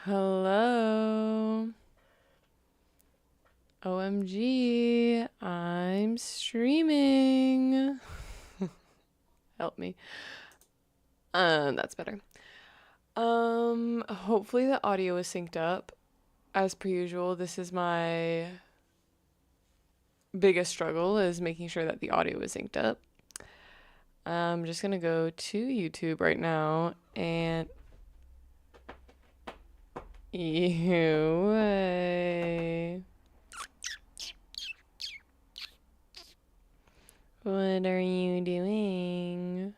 Hello. OMG, I'm streaming. Help me. That's better. Hopefully the audio is synced up. As per usual, this is my biggest struggle is making sure that the audio is synced up. I'm just gonna go to YouTube right now and you. What are you doing?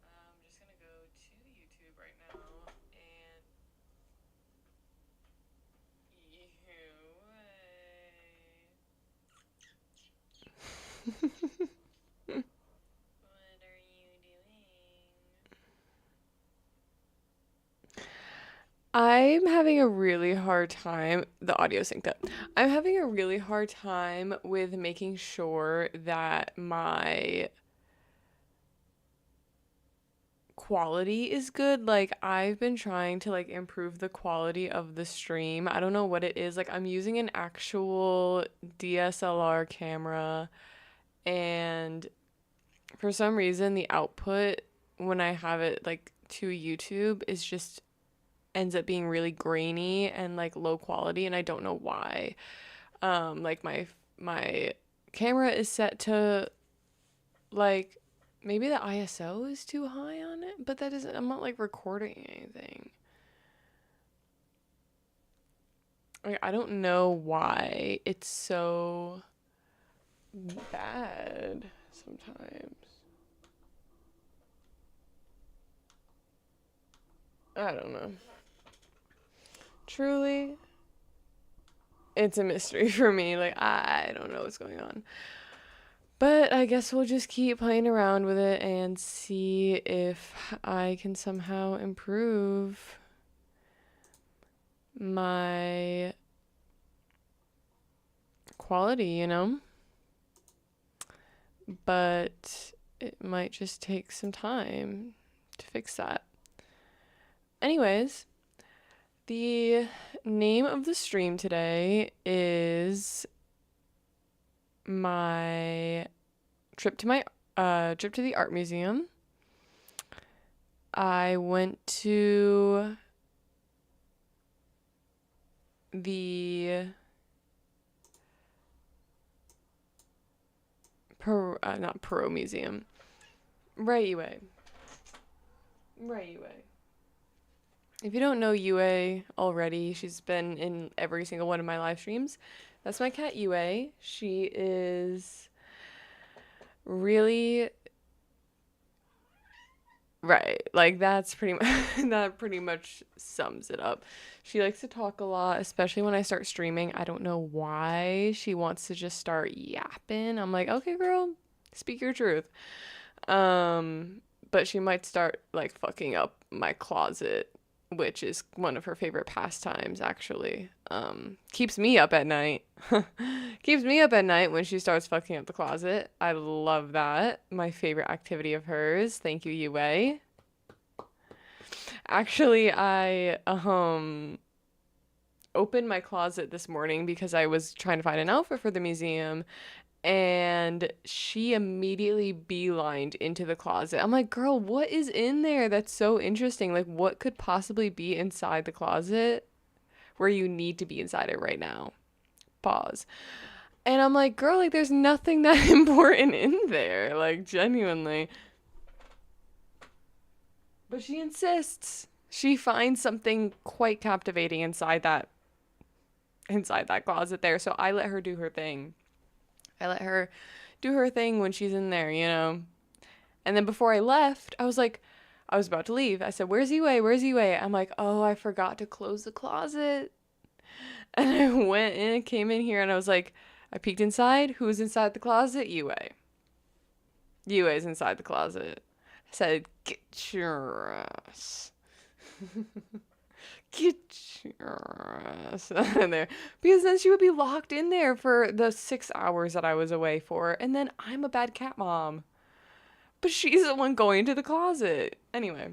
I'm just gonna go to YouTube right now and what are you doing? I'm having a really hard time. The audio synced up. I'm having a really hard time with making sure that my quality is good. Like I've been trying to like improve the quality of the stream. I don't know what it is. Like I'm using an actual DSLR camera and for some reason the output when I have it like to YouTube is just ends up being really grainy and like low quality and I don't know why. Like my camera is set to like maybe the ISO is too high on it, but that isn't I'm not like recording anything. Like I don't know why it's so bad sometimes. I don't know. Truly, it's a mystery for me. Like I don't know what's going on. But I guess we'll just keep playing around with it and see if I can somehow improve my quality, But it might just take some time to fix that. Anyways, the name of the stream today is my trip to the art museum. I went to the not Perot Museum. Right, Yue. Right, Yue. If you don't know Yue already, she's been in every single one of my live streams. That's my cat Yue. She is really right. Like that's pretty much that pretty much sums it up. She likes to talk a lot, especially when I start streaming. I don't know why she wants to just start yapping. I'm like, "Okay, girl, speak your truth." But she might start like fucking up my closet, which is one of her favorite pastimes actually. Keeps me up at night. Keeps me up at night when she starts fucking up the closet. I love that. My favorite activity of hers. Thank you, Yue. Actually, I opened my closet this morning because I was trying to find an outfit for the museum and she immediately beelined into the closet. I'm like, girl, what is in there that's so interesting? Like, what could possibly be inside the closet where you need to be inside it right now? Pause. And I'm like, girl, like, there's nothing that important in there, like, genuinely. But she insists. She finds something quite captivating inside that closet there. So I let her do her thing. I let her do her thing when she's in there. And then before I left, I was about to leave. I said, "Where's Yue? Where's Yue?" I'm like, "Oh, I forgot to close the closet." And I went in, came in here, and I peeked inside. Who's inside the closet? Yue. Yue's inside the closet. I said, "Get your ass." Get your ass in there. Because then she would be locked in there for the 6 hours that I was away for. And then I'm a bad cat mom. but she's the one going to the closet. Anyway,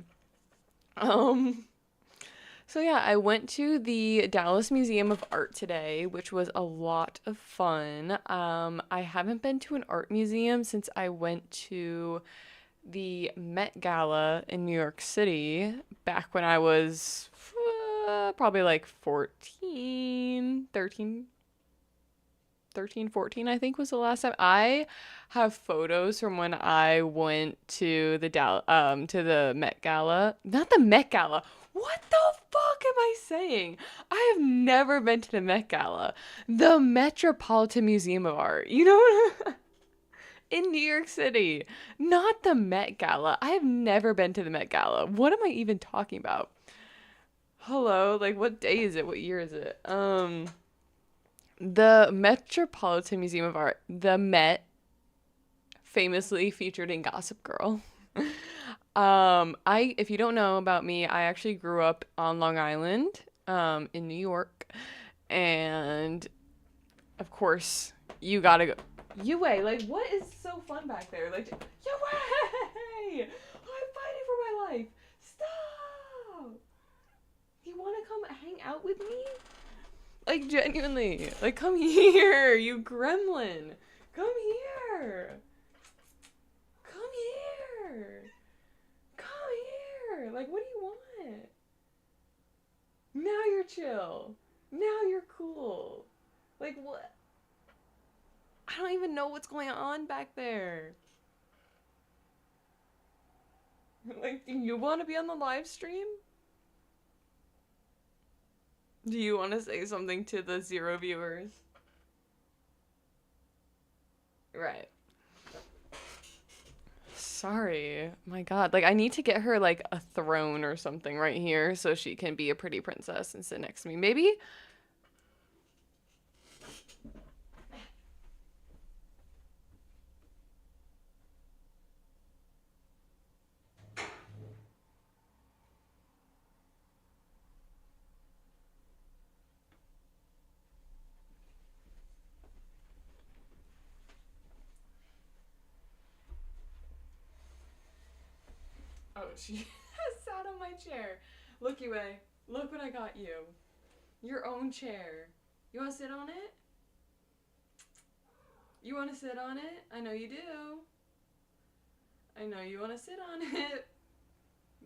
um, so yeah, I went to the Dallas Museum of Art today, which was a lot of fun. I haven't been to an art museum since I went to the Met Gala in New York City back when I was probably like 14, 13, 13, 14, I think was the last time. I have photos from when I went to to the Met Gala. Not the Met Gala. What the fuck am I saying? I have never been to the Met Gala. The Metropolitan Museum of Art. You know, in New York City. Not the Met Gala. I have never been to the Met Gala. What am I even talking about? Hello, like what day is it? What year is it? The Metropolitan Museum of Art, the Met, famously featured in Gossip Girl. I if you don't know about me, I actually grew up on Long Island, in New York, and of course, you gotta go. Yue, like what is so fun back there? Like Yue, I'm fighting for my life. Stop! You wanna come hang out with me? Like genuinely, like come here, you gremlin. Come here. Come here. Come here. Like what do you want? Now you're chill. Now you're cool. Like what? I don't even know what's going on back there. Like do you want to be on the live stream? Do you want to say something to the 0 viewers? Right. Sorry. My God. Like, I need to get her, like, a throne or something right here so she can be a pretty princess and sit next to me. Maybe? Oh, she sat on my chair. Look, Yue. Look what I got you. Your own chair. You want to sit on it? You want to sit on it? I know you do. I know you want to sit on it.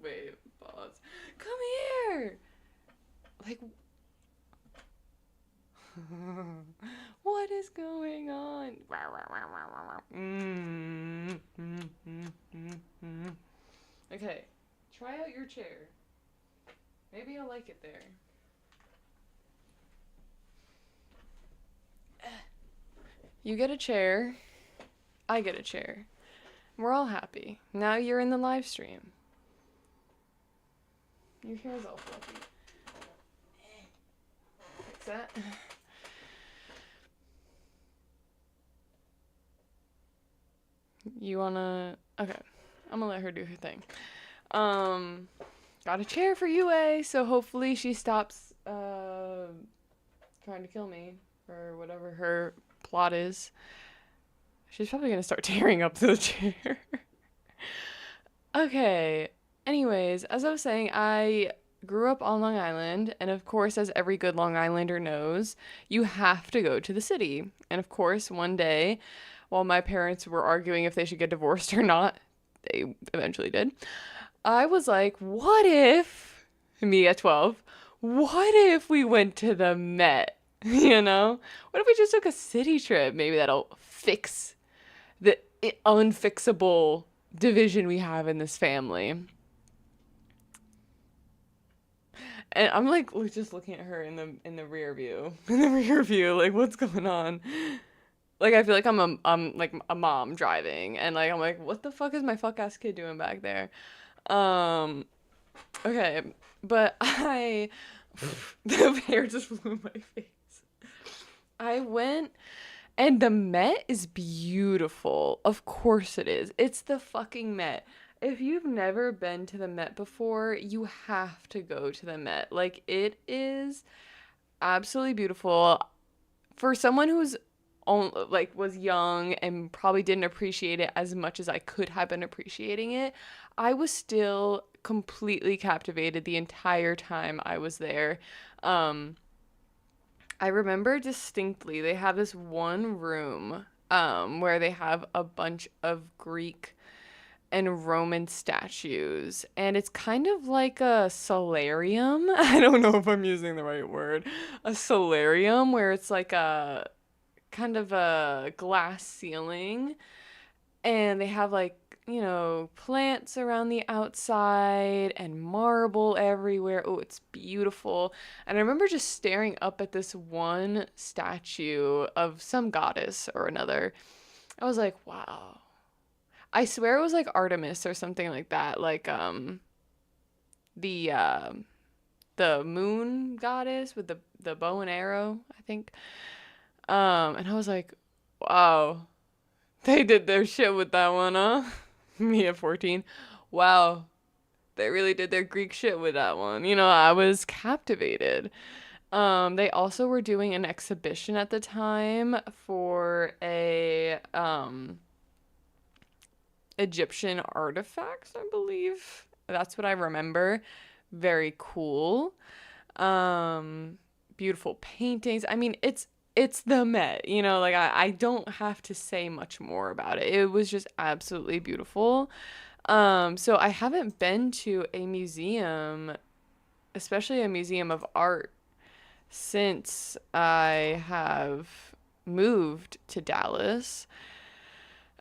Wait, pause. Come here! Like, what is going on? Okay, try out your chair. Maybe I'll like it there. You get a chair. I get a chair. We're all happy. Now you're in the live stream. Your hair's all fluffy. Fix that. You wanna... Okay. I'm gonna let her do her thing. Got a chair for Yue, so hopefully she stops, trying to kill me, or whatever her plot is. She's probably gonna start tearing up the chair. Okay. Anyways, as I was saying, I grew up on Long Island, and of course, as every good Long Islander knows, you have to go to the city. And of course, one day, while my parents were arguing if they should get divorced or not, they eventually did. I was like, what if, me at 12, what if we went to the Met? You know? What if we just took a city trip? Maybe that'll fix the unfixable division we have in this family. And I'm like just looking at her in the rear view. In the rear view, like what's going on? Like I feel like I'm like a mom driving and like I'm like, what the fuck is my fuck ass kid doing back there? Um okay, but I the hair just flew in my face. I went and the Met is beautiful. Of course it is. It's the fucking Met. If you've never been to the Met before, you have to go to the Met. Like it is absolutely beautiful. For someone who's like was young and probably didn't appreciate it as much as I could have been appreciating it, I was still completely captivated the entire time I was there. Um, I remember distinctly they have this one room where they have a bunch of Greek and Roman statues, and it's kind of like a solarium. I don't know if I'm using the right word. A solarium where it's like a kind of a glass ceiling, and they have like, plants around the outside and marble everywhere. Oh, it's beautiful. And I remember just staring up at this one statue of some goddess or another. I was like, wow. I swear it was like Artemis or something like that. Like the the moon goddess with the bow and arrow, I think. And I was like, wow, they did their shit with that one, huh? Me at 14. Wow, they really did their Greek shit with that one. I was captivated. They also were doing an exhibition at the time for a Egyptian artifacts, I believe. That's what I remember. Very cool. Um, Beautiful paintings. I mean, it's the Met, like I don't have to say much more about it. It was just absolutely beautiful. So I haven't been to a museum, especially a museum of art, since I have moved to Dallas.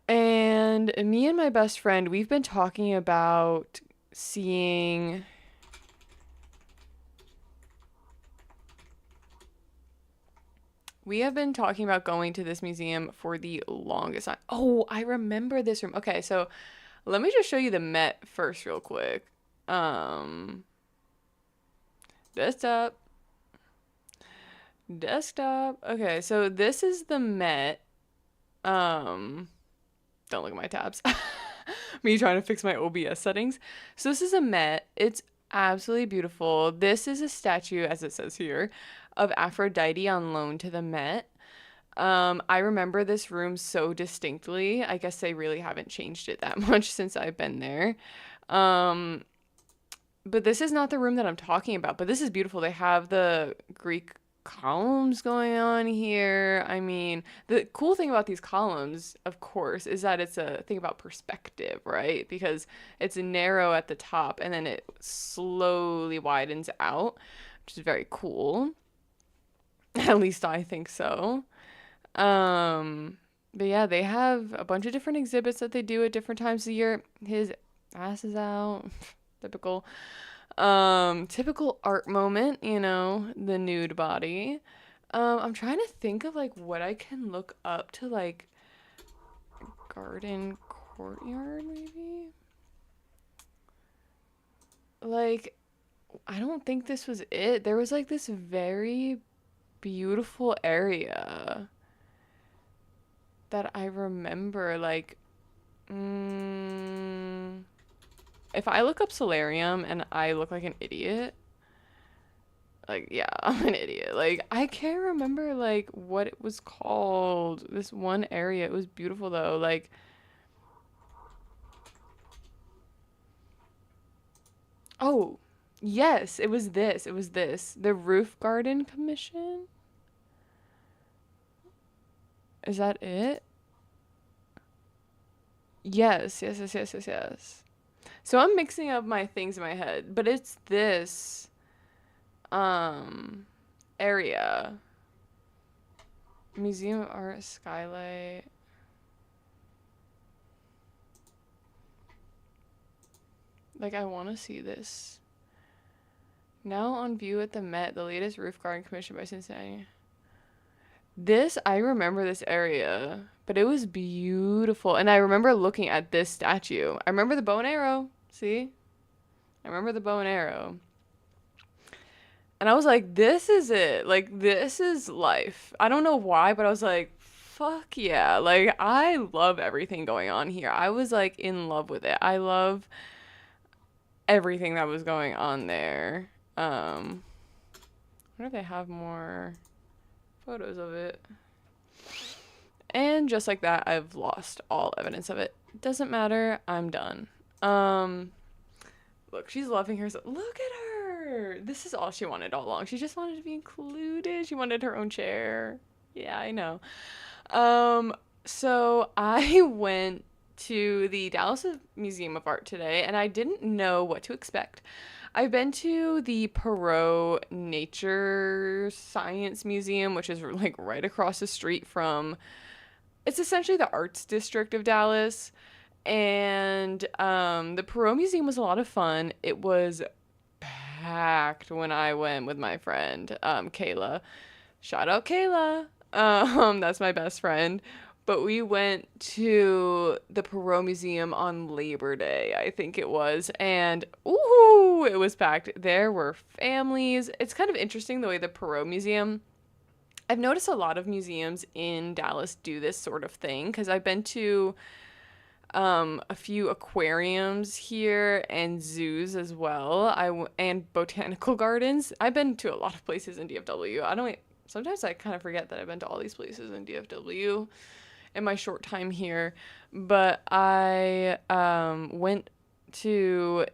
And me and my best friend, we've been talking about seeing. We have been talking about going to this museum for the longest time. Oh, I remember this room. Okay, so let me just show you the Met first, real quick. Um, desktop, desktop. Okay, so this is the Met. Um, don't look at my tabs. Me trying to fix my OBS settings. So this is a Met. It's absolutely beautiful. This is a statue, as it says here, of Aphrodite on loan to the Met. I remember this room so distinctly. I guess they really haven't changed it that much since I've been there. Um, but this is not the room that I'm talking about. But this is beautiful. They have the Greek columns going on here. I mean, the cool thing about these columns, of course, is that it's a thing about perspective, right? Because it's narrow at the top and then it slowly widens out, which is very cool. At least I think so. But yeah, they have a bunch of different exhibits that they do at different times of the year. His ass is out. Typical. Typical art moment, the nude body. I'm trying to think of like what I can look up to like garden courtyard maybe. Like I don't think this was it. There was like this very beautiful area that I remember like if I look up solarium and I look like an idiot, like yeah, I'm an idiot. Like I can't remember like what it was called. This one area, it was beautiful though. Like oh, yes, it was this. It was this. The Roof Garden Commission? Is that it? Yes, yes, yes, yes, yes, yes. So I'm mixing up my things in my head, but it's this um area. Museum of Art Skylight. Like I want to see this. Now on view at the Met, the latest roof garden commissioned by Cincinnati. I remember this area, but it was beautiful. And I remember looking at this statue. I remember the bow and arrow. See? I remember the bow and arrow. And I was like, this is it. Like, this is life. I don't know why, but I was like, fuck yeah. Like, I love everything going on here. I was like in love with it. I love everything that was going on there. I wonder if they have more photos of it. And just like that, I've lost all evidence of it. Doesn't matter. I'm done. Um, Look, she's loving herself. Look at her. This is all she wanted all along. She just wanted to be included. She wanted her own chair. Yeah, I know. Um, so I went to the Dallas Museum of Art today, and I didn't know what to expect. I've been to the Perot Nature Science Museum, which is like right across the street from, it's essentially the arts district of Dallas. And the Perot Museum was a lot of fun. It was packed when I went with my friend, Kayla. Shout out Kayla. That's my best friend. But we went to the Perot Museum on Labor Day, I think it was, and ooh, it was packed. There were families. It's kind of interesting the way the Perot Museum. I've noticed a lot of museums in Dallas do this sort of thing because I've been to a few aquariums here and zoos as well. And botanical gardens. I've been to a lot of places in DFW. I don't Sometimes I kind of forget that I've been to all these places in DFW in my short time here, but I went to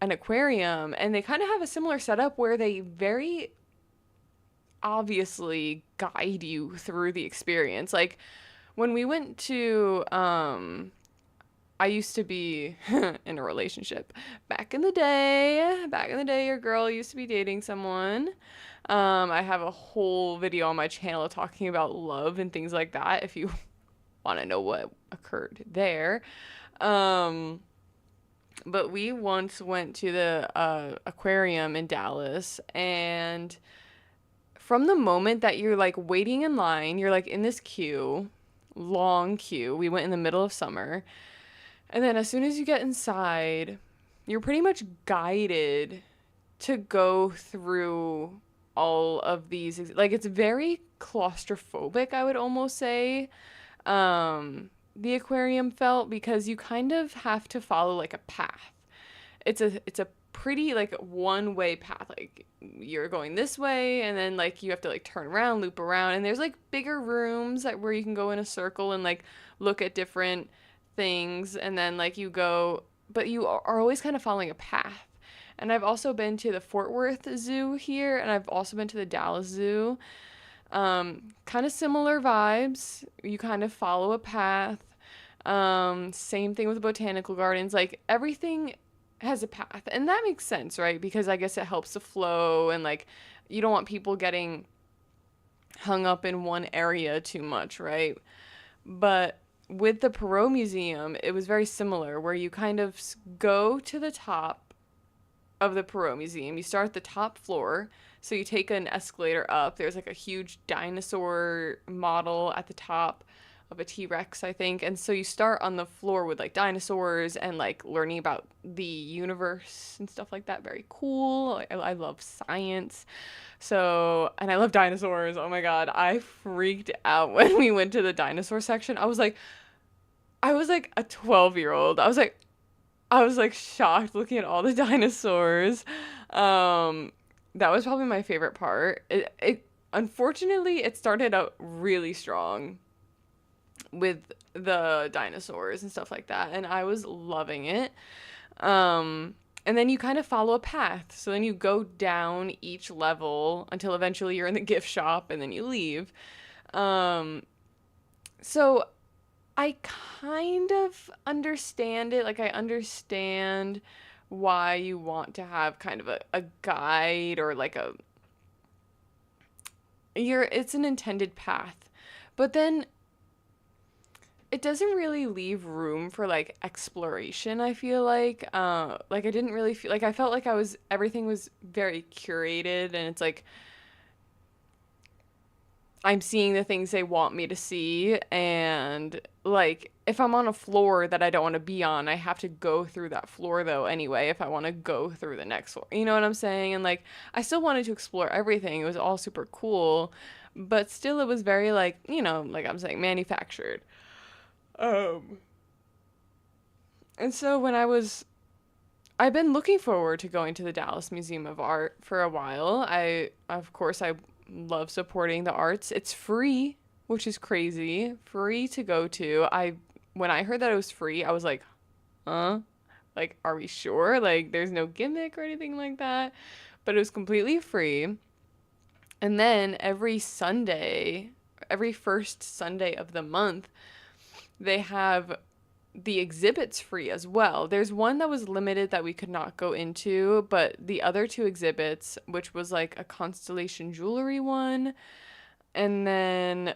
an aquarium and they kind of have a similar setup where they very obviously guide you through the experience. Like when we went to I used to be in a relationship back in the day. Back in the day, your girl used to be dating someone. I have a whole video on my channel talking about love and things like that if you want to know what occurred there. Um, but we once went to the aquarium in Dallas, and from the moment that you're like waiting in line, you're like in this queue, long queue. We went in the middle of summer. And then as soon as you get inside, you're pretty much guided to go through all of these. Like it's very claustrophobic, I would almost say. The aquarium felt because you kind of have to follow like a path. It's a pretty like one-way path. Like you're going this way and then like you have to like turn around, loop around, and there's like bigger rooms where you can go in a circle and like look at different things, and then like you go, but you are always kind of following a path. And I've also been to the Fort Worth Zoo here, and I've also been to the Dallas Zoo. Kind of similar vibes. You kind of follow a path. Same thing with the botanical gardens. Like everything has a path, and that makes sense, right? Because I guess it helps the flow, and like you don't want people getting hung up in one area too much, right? But with the Perot Museum, it was very similar, where you kind of go to the top of the Perot Museum. You start at the top floor, so you take an escalator up. There's like a huge dinosaur model at the top of a T-Rex, I think. And so you start on the floor with like dinosaurs and like learning about the universe and stuff like that. Very cool. I love science. So, and I love dinosaurs. Oh my God. I freaked out when we went to the dinosaur section. I was like a 12-year-old. I was like shocked looking at all the dinosaurs. That was probably my favorite part. It unfortunately it started out really strong with the dinosaurs and stuff like that, and I was loving it. And then you kind of follow a path. So then you go down each level until eventually you're in the gift shop and then you leave. So I kind of understand it. Like I understand why you want to have kind of a guide or like it's an intended path. But then it doesn't really leave room for like exploration, I feel like I didn't really feel like, I felt like everything was very curated, and it's like I'm seeing the things they want me to see, and like if I'm on a floor that I don't want to be on, I have to go through that floor though anyway if I want to go through the next floor. You know what I'm saying? And like I still wanted to explore everything. It was all super cool, but still it was very like, like I'm saying, manufactured. Um, and so I've been looking forward to going to the Dallas Museum of Art for a while. Of course, I love supporting the arts. It's free. which is crazy. Free to go to. When I heard that it was free, I was like, huh? Like, are we sure? Like, there's no gimmick or anything like that. But it was completely free. And then every Sunday, every first Sunday of the month, they have the exhibits free as well. There's one that was limited that we could not go into, but the other two exhibits, which was like a constellation jewelry one, and then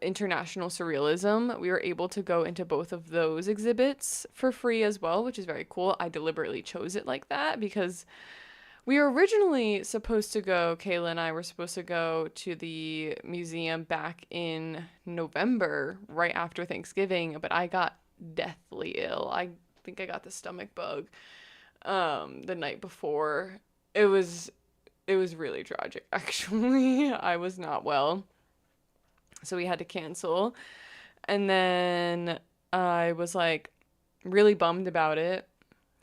international surrealism, we were able to go into both of those exhibits for free as well, which is very cool. I deliberately chose it like that because we were originally supposed to go, Kayla and I were supposed to go to the museum back in November, right after Thanksgiving, but I got deathly ill. I think I got the stomach bug the night before. It was really tragic actually. I was not well. So we had to cancel. And then I was like really bummed about it.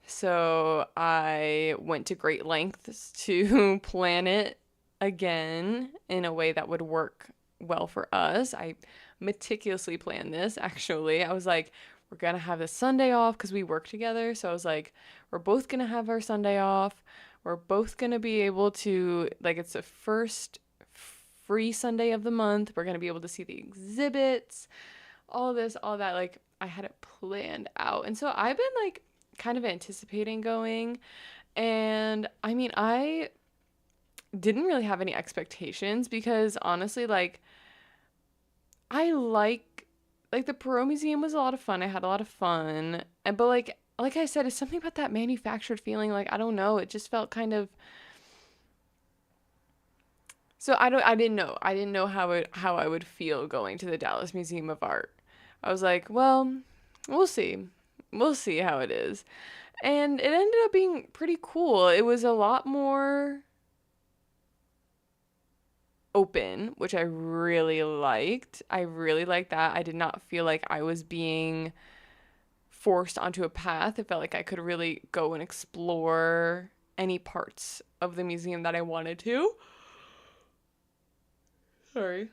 So I went to great lengths to plan it again in a way that would work well for us. I meticulously planned this, actually. I was like, we're going to have this Sunday off because we work together. So I was like, we're both going to have our Sunday off. We're both going to be able to, like, it's the first free Sunday of the month. We're going to be able to see the exhibits, all this, all that. Like, I had it planned out. And so I've been like kind of anticipating going. And I mean, I didn't really have any expectations because honestly, like, I like the Perot Museum was a lot of fun. I had a lot of fun. And but like I said, it's something about that manufactured feeling. Like, I don't know, it just felt kind of, so I didn't know. I didn't know how I would feel going to the Dallas Museum of Art. I was like, well, we'll see. We'll see how it is. And it ended up being pretty cool. It was a lot more open, which I really liked. I really liked that. I did not feel like I was being forced onto a path. It felt like I could really go and explore any parts of the museum that I wanted to. Sorry.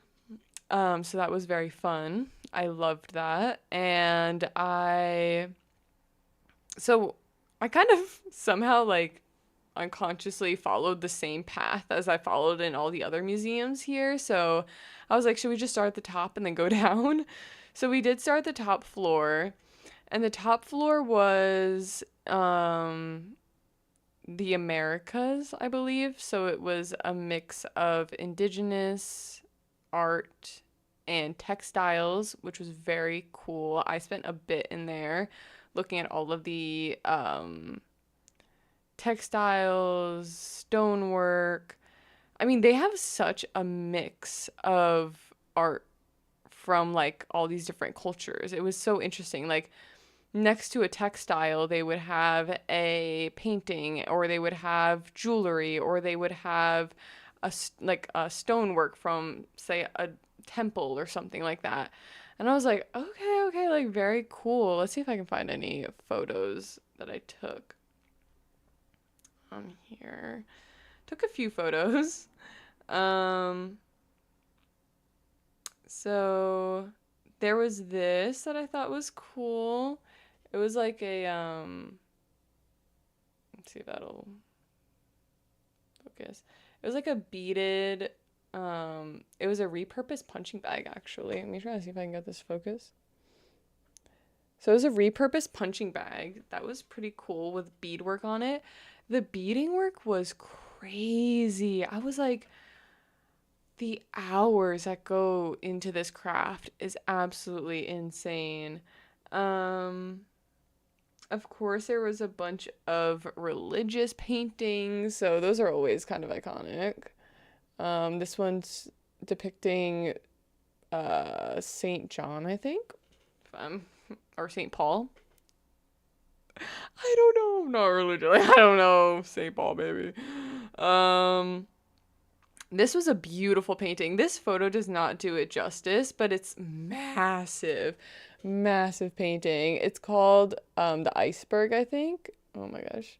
So that was very fun. I loved that. And so I kind of somehow like unconsciously followed the same path as I followed in all the other museums here. So I was like, should we just start at the top and then go down? So we did start at the top floor, and the top floor was the Americas, I believe. So it was a mix of indigenous art and textiles, which was very cool. I spent a bit in there looking at all of the textiles, stonework. I mean, they have such a mix of art from like all these different cultures. It was so interesting. Like, next to a textile, they would have a painting, or they would have jewelry, or they would have like a stonework from, say, a temple or something like that. And I was like, okay, okay, like very cool. Let's see if I can find any photos that I took on here. Took a few photos. Um, so there was this that I thought was cool. It was like a let's see if that'll focus. It was like a beaded it was a repurposed punching bag actually. Let me try to see if I can get this focus. So it was a repurposed punching bag that was pretty cool with beadwork on it. The beading work was crazy. I was like, the hours that go into this craft is absolutely insane. Um, of course, there was a bunch of religious paintings, so those are always kind of iconic. This one's depicting Saint John, I think, if I'm, or Saint Paul. I don't know. I'm not religious. Like, I don't know. Saint Paul, baby. Um, this was a beautiful painting. This photo does not do it justice, but it's massive, massive painting. It's called the Iceberg, I think. Oh my gosh.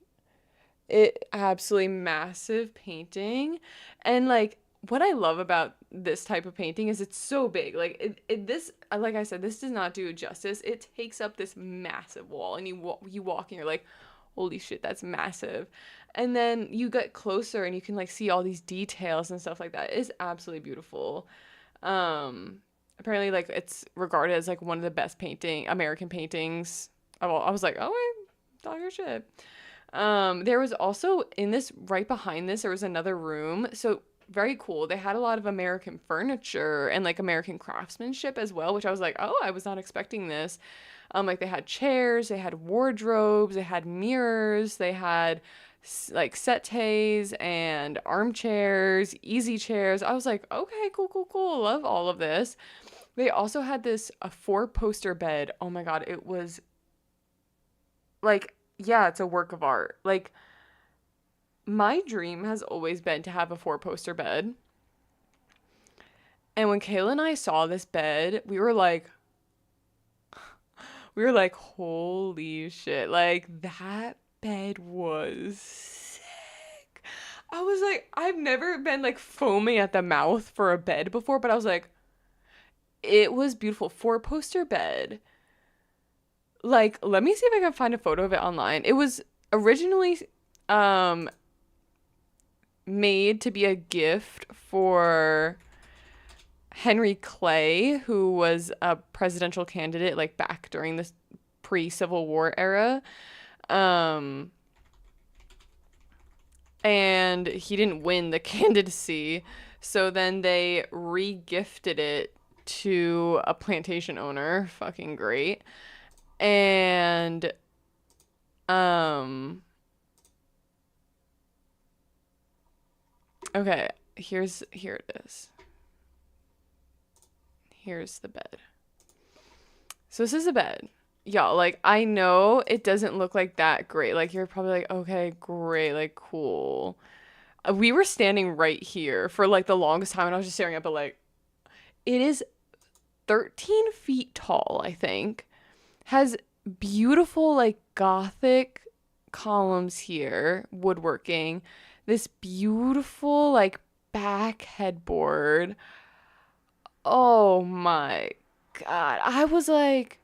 It absolutely massive painting. And like what I love about this type of painting is it's so big. Like this, like I said, this does not do it justice. It takes up this massive wall, and you walk and you're like, holy shit, that's massive. And then you get closer and you can like see all these details and stuff like that. It's absolutely beautiful. Apparently, like it's regarded as like one of the best American paintings of all. I was like, oh wait, talk your shit. There was also in this right behind this, there was another room. So very cool. They had a lot of American furniture and like American craftsmanship as well, which I was like, oh, I was not expecting this. Like they had chairs, they had wardrobes, they had mirrors, they had like settees and armchairs, easy chairs. I was like, okay, cool, cool, cool. Love all of this. They also had this a four poster bed. Oh my god, it was like, yeah, it's a work of art. Like my dream has always been to have a four poster bed. And when Kayla and I saw this bed, we were like, holy shit. Like that bed was sick. I was like, I've never been like foaming at the mouth for a bed before, but I was like, it was beautiful. Four poster bed. Like, let me see if I can find a photo of it online. It was originally um made to be a gift for Henry Clay, who was a presidential candidate like back during this pre-Civil War era. Um and he didn't win the candidacy. So then they re-gifted it to a plantation owner. Fucking great. And um okay, here it is. Here's the bed. So this is a bed. Y'all, like I know it doesn't look like that great. Like you're probably like, okay, great, like cool. We were standing right here for like the longest time and I was just staring at it, but like it is 13 feet tall, I think. Has beautiful like gothic columns here, woodworking. This beautiful like back headboard. Oh my god. I was like,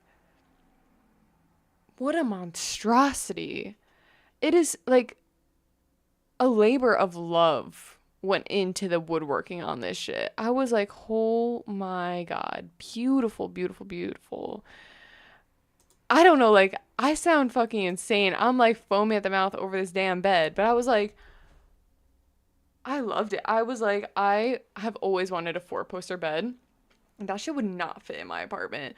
what a monstrosity. It is like a labor of love went into the woodworking on this shit. I was like, oh my god. Beautiful, beautiful, beautiful. I don't know, like, I sound fucking insane. I'm like foaming at the mouth over this damn bed. But I was like, I loved it. I was like, I have always wanted a four poster bed. That shit would not fit in my apartment.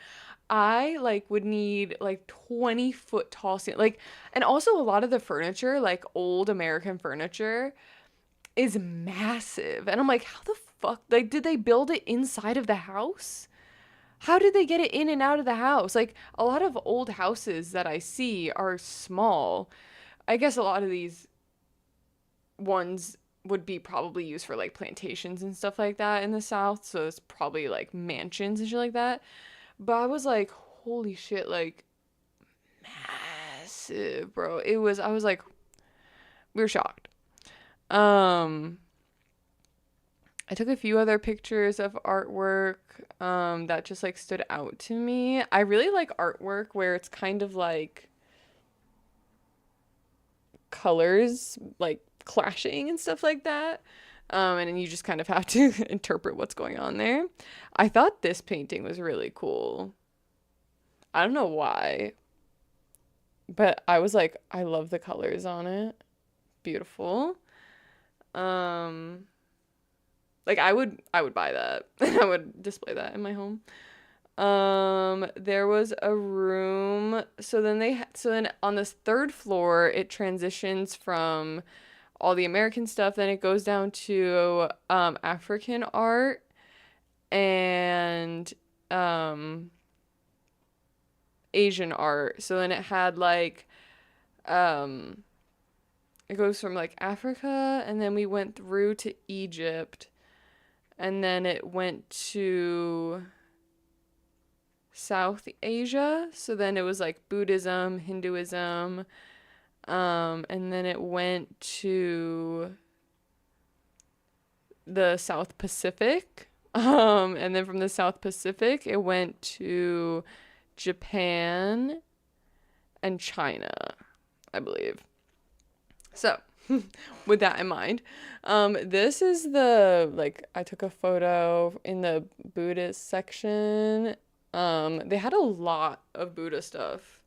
I like would need like 20-foot tall ceiling. Like, and also a lot of the furniture, like old American furniture, is massive. And I'm like, how the fuck? Like, did they build it inside of the house? How did they get it in and out of the house? Like, a lot of old houses that I see are small. I guess a lot of these ones would be probably used for like plantations and stuff like that in the South. So it's probably like mansions and shit like that. But I was like, holy shit, like massive, bro. I was like, we were shocked. Um, I took a few other pictures of artwork that just like stood out to me. I really like artwork where it's kind of like colors like clashing and stuff like that. And then you just kind of have to interpret what's going on there. I thought this painting was really cool. I don't know why, but I was like, I love the colors on it. Beautiful. Um, like I would buy that and I would display that in my home. There was a room. So then on this third floor, it transitions from all the American stuff. Then it goes down to African art and um, Asian art. So then it had like um, it goes from like Africa, and then we went through to Egypt, and then it went to South Asia. So then it was like Buddhism, Hinduism, and then it went to the South Pacific. And then from the South Pacific, it went to Japan and China, I believe. So, with that in mind, this is the, like, I took a photo in the Buddhist section. They had a lot of Buddha stuff.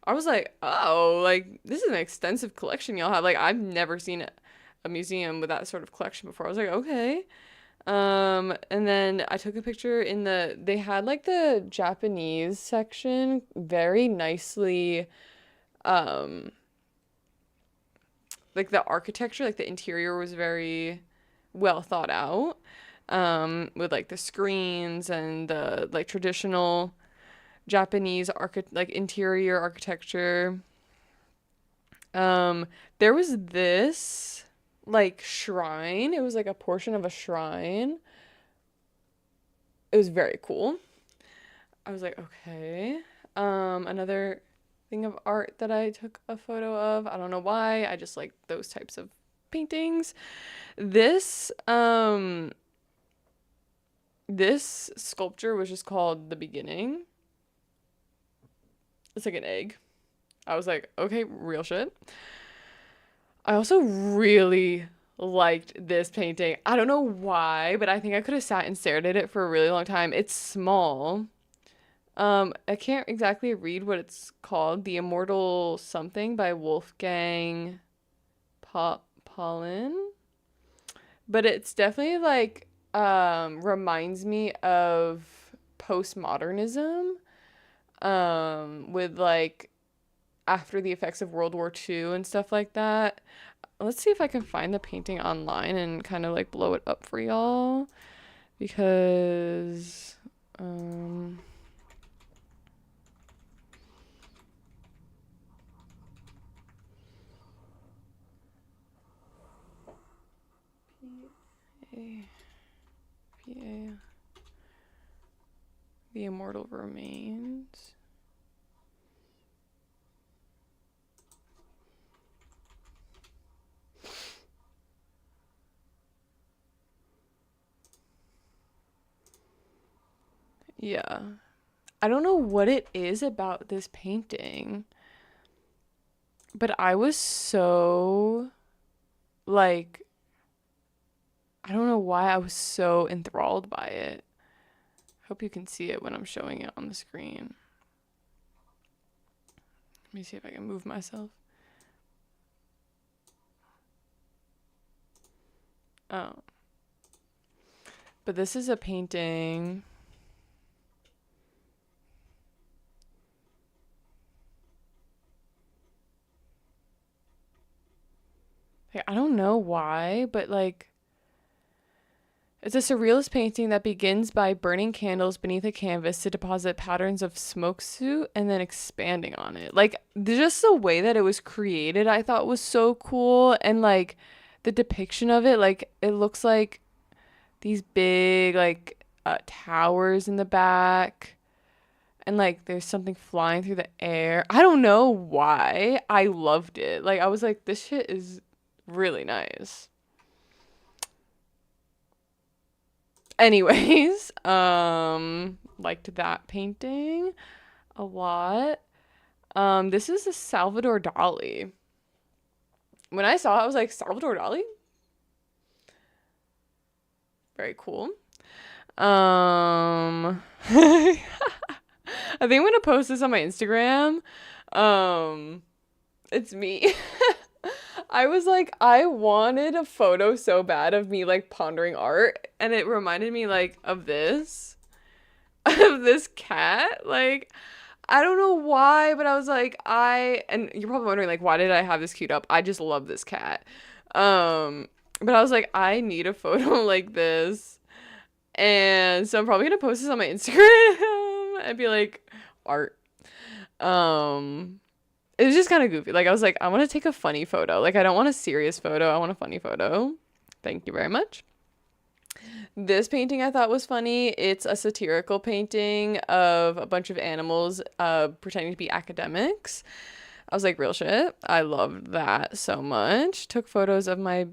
I was like, oh, like, this is an extensive collection y'all have. Like, I've never seen a museum with that sort of collection before. I was like, okay. And then I took a picture in they had like the Japanese section very nicely, um, like the architecture, like the interior was very well thought out, with like the screens and the like traditional Japanese like interior architecture. Um, there was this like shrine. It was like a portion of a shrine. It was very cool. I was like, okay. Another thing of art that I took a photo of. I don't know why. I just like those types of paintings. This this sculpture was just called The Beginning. It's like an egg. I was like, okay, real shit. I also really liked this painting. I don't know why, but I think I could have sat and stared at it for a really long time. It's small. I can't exactly read what it's called. The Immortal Something by Wolfgang Paulin. But it's definitely like reminds me of postmodernism. With like after the effects of World War II and stuff like that. Let's see if I can find the painting online and kind of like blow it up for y'all because PA, PA, The Immortal Remains. Yeah. I don't know what it is about this painting, but I was so like I don't know why I was so enthralled by it. Hope you can see it when I'm showing it on the screen. Let me see if I can move myself. Oh. But this is a painting. Like, I don't know why, but like it's a surrealist painting that begins by burning candles beneath a canvas to deposit patterns of smoke soot and then expanding on it. Like just the way that it was created, I thought was so cool, and like the depiction of it, like it looks like these big like towers in the back, and like there's something flying through the air. I don't know why. I loved it. Like I was like, this shit is really nice. Anyways, liked that painting a lot. This is a Salvador Dali. When I saw it, I was like, Salvador Dali? Very cool. I think I'm gonna post this on my Instagram. It's me. I was like, I wanted a photo so bad of me like pondering art, and it reminded me like of this, of this cat. Like, I don't know why, but I was like, and you're probably wondering like, why did I have this queued up? I just love this cat. But I was like, I need a photo like this. And so I'm probably gonna post this on my Instagram and be like, art. It was just kind of goofy. Like I was like, I want to take a funny photo. Like I don't want a serious photo. I want a funny photo. Thank you very much. This painting I thought was funny. It's a satirical painting of a bunch of animals pretending to be academics. I was like, real shit. I loved that so much. Took photos of my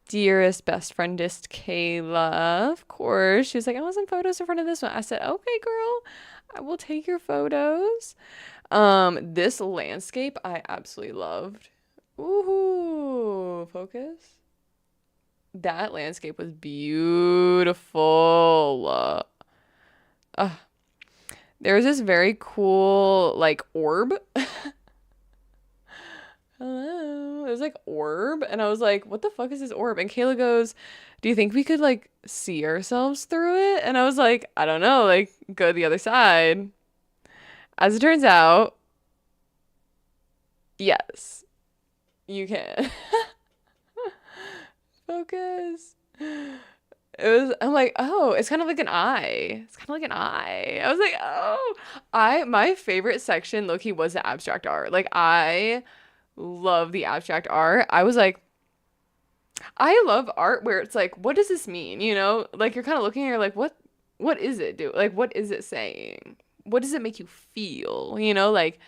dearest best friendest Kayla, of course. She was like, I want some photos in front of this one. I said, okay, girl, I will take your photos. This landscape I absolutely loved. Ooh, focus. That landscape was beautiful. Uh, there was this very cool like orb. Hello. It was like orb, and I was like, what the fuck is this orb? And Kayla goes, do you think we could like see ourselves through it? And I was like, I don't know, like go to the other side. As it turns out, yes, you can. Focus. I'm like, oh, it's kind of like an eye. It's kind of like an eye. I was like, oh, my favorite section, Loki, was the abstract art. Like, I love the abstract art. I was like, I love art where it's like, what does this mean? You know, like you're kind of looking and you're like, what is it do? Like, what is it saying? What does it make you feel? You know, like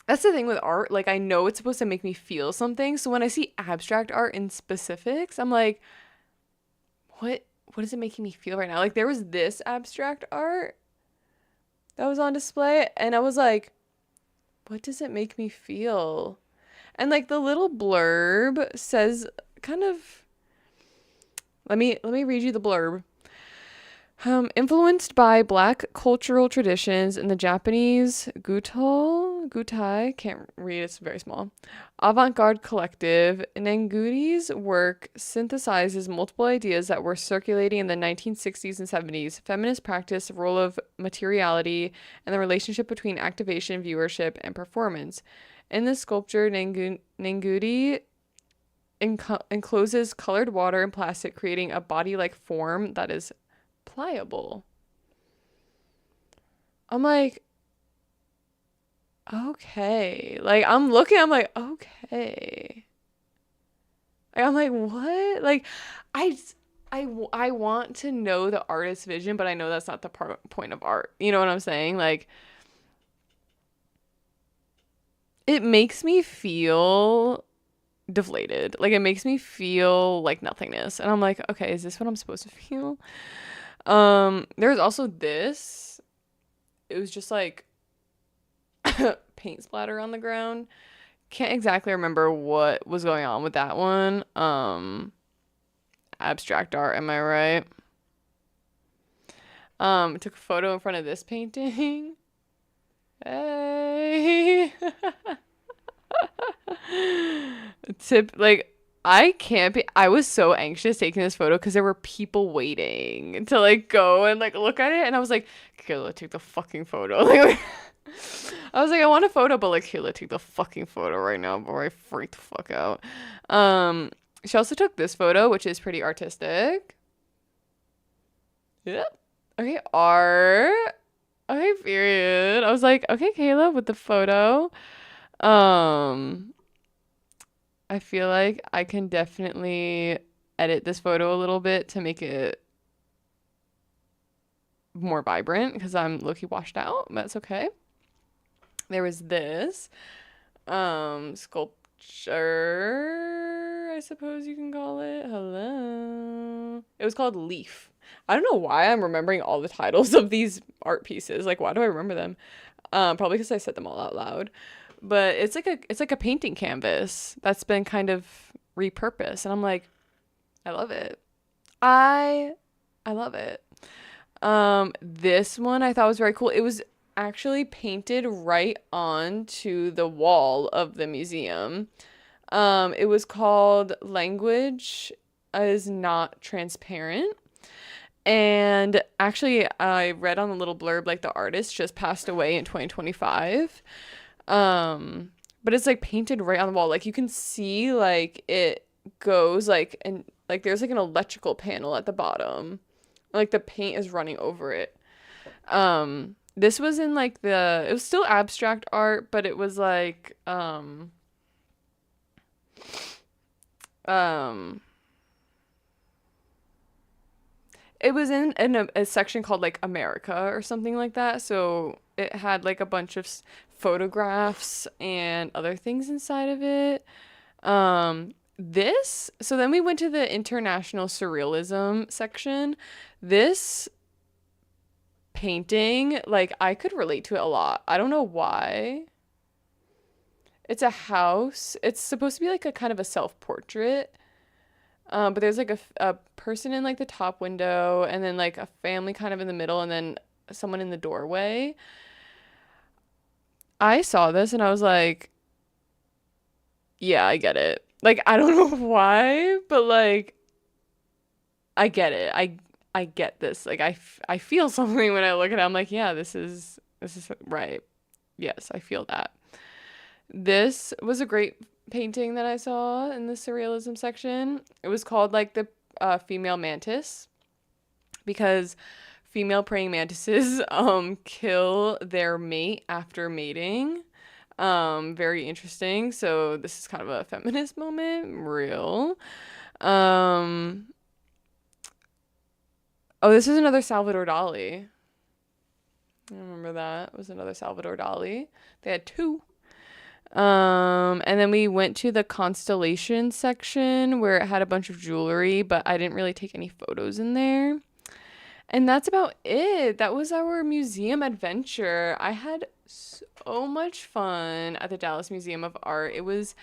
that's the thing with art. Like, I know it's supposed to make me feel something. So when I see abstract art in specifics, I'm like, what is it making me feel right now? Like, there was this abstract art that was on display, and I was like, what does it make me feel? And like the little blurb says kind of, let me read you the blurb. Influenced by Black cultural traditions in the Japanese Gutai, can't read, it's very small, avant-garde collective, Nenguti's work synthesizes multiple ideas that were circulating in the 1960s and 70s: feminist practice, role of materiality, and the relationship between activation, viewership, and performance. In this sculpture, Nenguti encloses colored water and plastic, creating a body-like form that is pliable. I'm like, okay. Like, I'm looking, I'm like, okay. Like, I'm like, what? Like, I, I want to know the artist's vision, but I know that's not the point of art. You know what I'm saying? Like, it makes me feel deflated. Like, it makes me feel like nothingness. And I'm like, okay, is this what I'm supposed to feel? There's also this. It was just like paint splatter on the ground. Can't exactly remember what was going on with that one. Abstract art, am I right? Took a photo in front of this painting. Hey. Like, I was so anxious taking this photo because there were people waiting to like go and like look at it, and I was like, Kayla, take the fucking photo. Like, I was like, I want a photo, but like, Kayla, take the fucking photo right now before I freak the fuck out. She also took this photo, which is pretty artistic. Yep. Okay, art. Okay, period. I was like, okay, Kayla, with the photo. I feel like I can definitely edit this photo a little bit to make it more vibrant because I'm low-key washed out. That's okay. There was this sculpture, I suppose you can call it. Hello. It was called Leaf. I don't know why I'm remembering all the titles of these art pieces. Like, why do I remember them? Probably because I said them all out loud. But it's like a painting canvas that's been kind of repurposed, and I'm like, I love it. I love it. This one I thought was very cool. It was actually painted right onto the wall of the museum. It was called Language is Not Transparent. And actually, I read on the little blurb, like the artist just passed away in 2025. But it's like painted right on the wall. Like you can see like it goes like, and like there's like an electrical panel at the bottom. Like the paint is running over it. This was in like it was still abstract art, but it was like, it was in a section called like America or something like that. So it had like a bunch of photographs and other things inside of it. So then we went to the International Surrealism section. This painting, like, I could relate to it a lot. I don't know why. It's a house. It's supposed to be like a kind of a self-portrait. But there's like a person in like the top window, and then like a family kind of in the middle, and then someone in the doorway. I saw this and I was like, yeah, I get it. Like, I don't know why, but like, I get it. I get this. Like, I feel something when I look at it. I'm like, yeah, this is right. Yes, I feel that. This was a great painting that I saw in the surrealism section. It was called like the female mantis, because female praying mantises kill their mate after mating. Very interesting. So this is kind of a feminist moment, real. Um, oh, this is another Salvador Dali. I remember that. It was another Salvador Dali. They had two. And then we went to the constellation section where it had a bunch of jewelry, but I didn't really take any photos in there. And that's about it. That was our museum adventure. I had so much fun at the Dallas Museum of Art. It was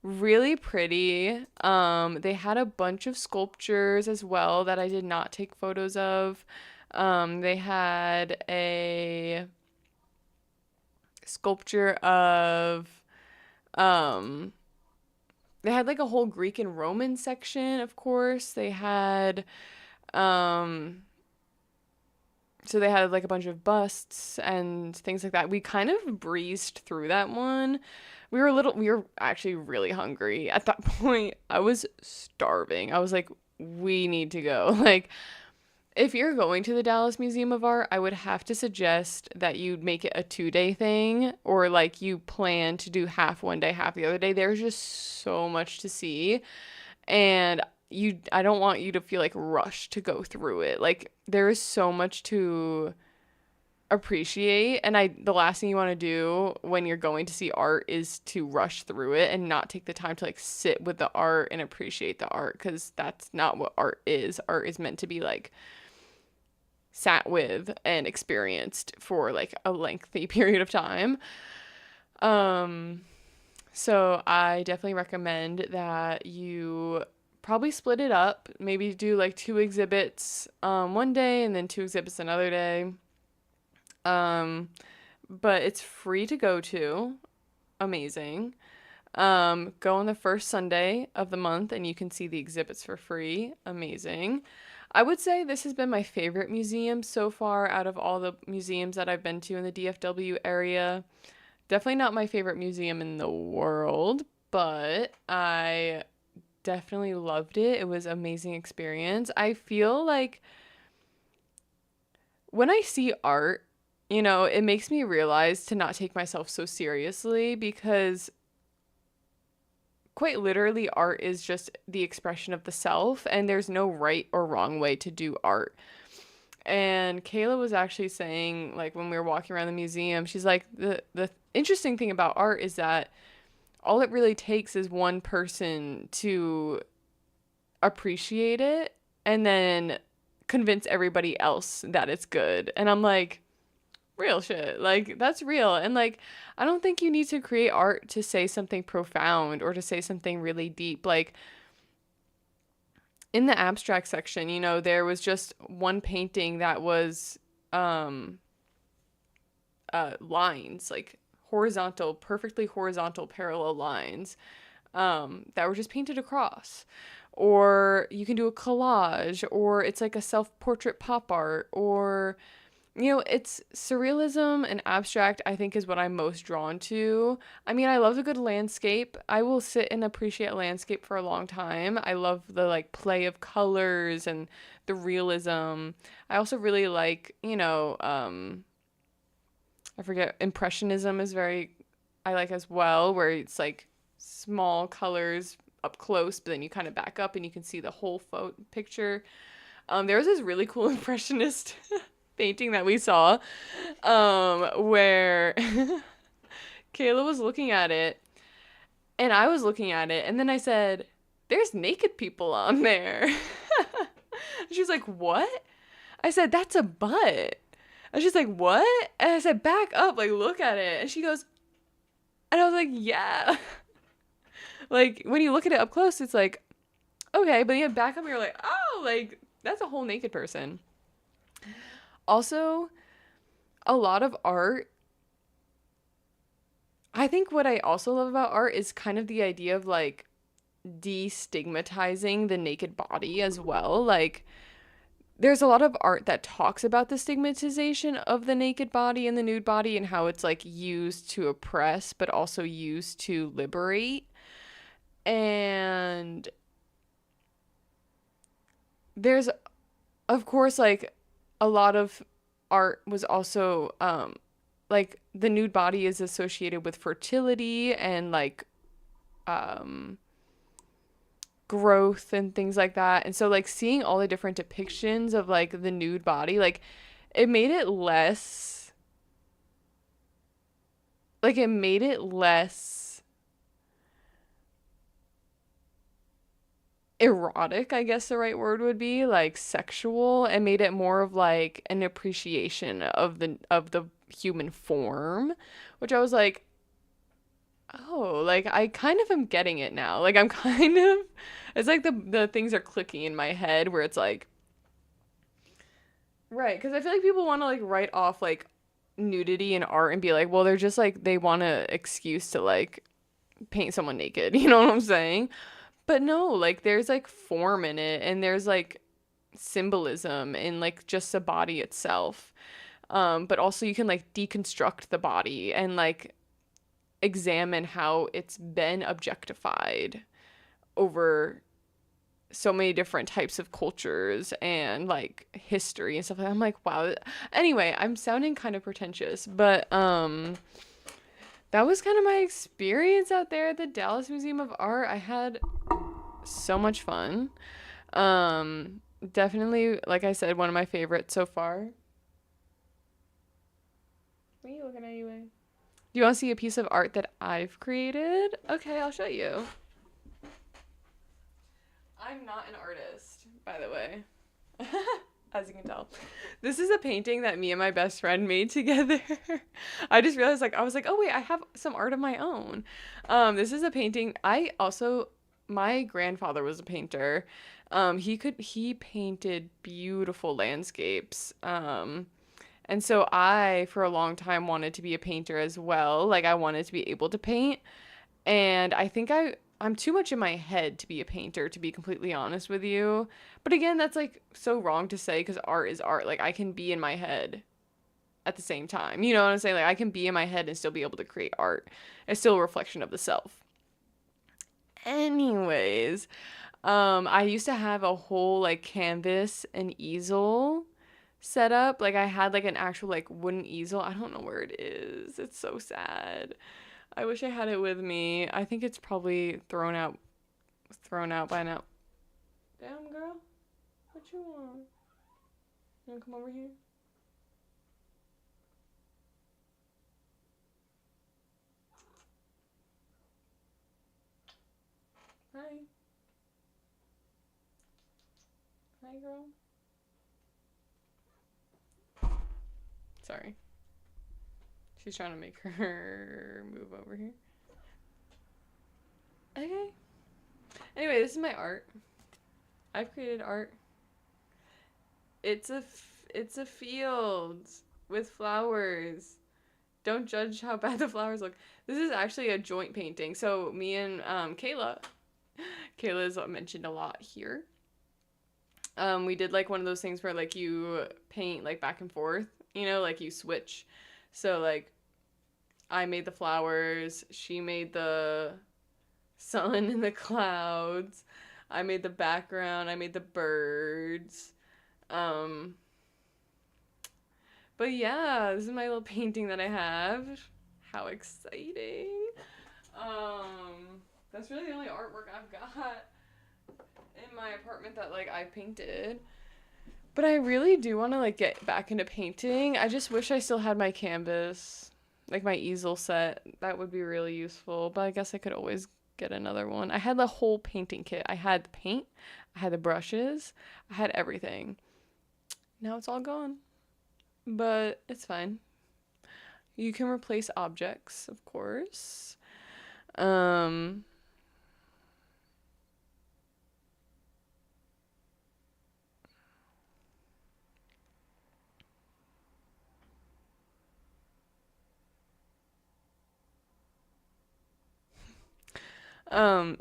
really pretty. They had a bunch of sculptures as well that I did not take photos of. They had a sculpture of um they had like a whole Greek and Roman section, of course. They had um so they had like a bunch of busts and things like that. We kind of breezed through that one. We were actually really hungry at that point. I was starving. I was like, we need to go. Like, if you're going to the Dallas Museum of Art, I would have to suggest that you make it a 2 day thing, or like you plan to do half one day, half the other day. There's just so much to see. And I don't want you to feel like rushed to go through it. Like, there is so much to appreciate, and the last thing you want to do when you're going to see art is to rush through it and not take the time to like sit with the art and appreciate the art, because that's not what art is. Art is meant to be like sat with and experienced for like a lengthy period of time. um so I definitely recommend that you probably split it up, maybe do like two exhibits one day and then two exhibits another day. um but it's free to go to. Amazing. Go on the first Sunday of the month and you can see the exhibits for free. Amazing. I would say this has been my favorite museum so far out of all the museums that I've been to in the DFW area. Definitely not my favorite museum in the world, but I definitely loved it. It was an amazing experience. I feel like when I see art, it makes me realize to not take myself so seriously, because quite literally art is just the expression of the self, and there's no right or wrong way to do art. And Kayla was actually saying, like, when we were walking around the museum, she's like, the interesting thing about art is that all it really takes is one person to appreciate it and then convince everybody else that it's good. And I'm like, real shit. Like, that's real. And like, I don't think you need to create art to say something profound or to say something really deep. Like, in the abstract section, there was just one painting that was lines, like horizontal, perfectly horizontal parallel lines that were just painted across. Or you can do a collage, or it's like a self-portrait pop art, or it's surrealism and abstract, I think, is what I'm most drawn to. I mean, I love a good landscape. I will sit and appreciate landscape for a long time. I love the like play of colors and the realism. I also really like, I forget, impressionism is very, I like as well, where it's like small colors up close, but then you kind of back up and you can see the whole picture. There was this really cool impressionist painting that we saw, where Kayla was looking at it and I was looking at it, and then I said, there's naked people on there. She's like, what? I said, that's a butt. And she's like, what? And I said, back up, like, look at it. And she goes, and I was like, yeah. Like, when you look at it up close, it's like, okay. But you back up, and you're like, oh, like, that's a whole naked person. Also, a lot of art, I think what I also love about art is kind of the idea of, like, destigmatizing the naked body as well. Like, there's a lot of art that talks about the stigmatization of the naked body and the nude body and how it's like used to oppress but also used to liberate. And there's, of course, like a lot of art was also like the nude body is associated with fertility and like um growth and things like that. And so like seeing all the different depictions of like the nude body, like it made it less it made it less erotic, I guess the right word would be, like sexual, and made it more of like an appreciation of the human form, which I was like, oh, like I kind of am getting it now. Like I'm kind of it's like the things are clicking in my head where it's like right, cuz I feel like people want to like write off like nudity in art and be like, well, they're just like they want an excuse to like paint someone naked, you know what I'm saying? But no, like there's like form in it and there's like symbolism in like just the body itself. But also you can like deconstruct the body and like examine how it's been objectified over so many different types of cultures and like history and stuff like that. I'm like, wow. Anyway, I'm sounding kind of pretentious, but that was kind of my experience out there at the Dallas Museum of Art. I had so much fun. Definitely, like I said, one of my favorites so far. What are you looking at anyway? Do you want to see a piece of art that I've created? Okay, I'll show you. I'm not an artist, by the way. As you can tell. This is a painting that me and my best friend made together. I just realized, like, I was like, oh, wait, I have some art of my own. This is a painting. My grandfather was a painter. He painted beautiful landscapes. And so I, for a long time, wanted to be a painter as well. Like, I wanted to be able to paint. And I think I'm too much in my head to be a painter, to be completely honest with you. But again, that's like so wrong to say because art is art. Like, I can be in my head at the same time. You know what I'm saying? Like, I can be in my head and still be able to create art. It's still a reflection of the self. Anyways, I used to have a whole like canvas and easel set up. Like I had like an actual like wooden easel. I don't know where it is. It's so sad. I wish I had it with me. I think it's probably thrown out by now. Damn girl. What you want? You wanna come over here? Hi. Hi girl. Sorry. She's trying to make her move over here. Okay. Anyway, this is my art. I've created art. It's a field with flowers. Don't judge how bad the flowers look. This is actually a joint painting. So me and Kayla. Kayla is mentioned a lot here. We did like one of those things where like you paint like back and forth, you know, like you switch. So like I made the flowers, she made the sun and the clouds. I made the background, I made the birds. Um but yeah, this is my little painting that I have. How exciting. That's really the only artwork I've got in my apartment that like I painted. But I really do want to like get back into painting. I just wish I still had my canvas, like my easel set. That would be really useful. But I guess I could always get another one. I had the whole painting kit. I had the paint, I had the brushes, I had everything. Now it's all gone. But it's fine. You can replace objects, of course. Um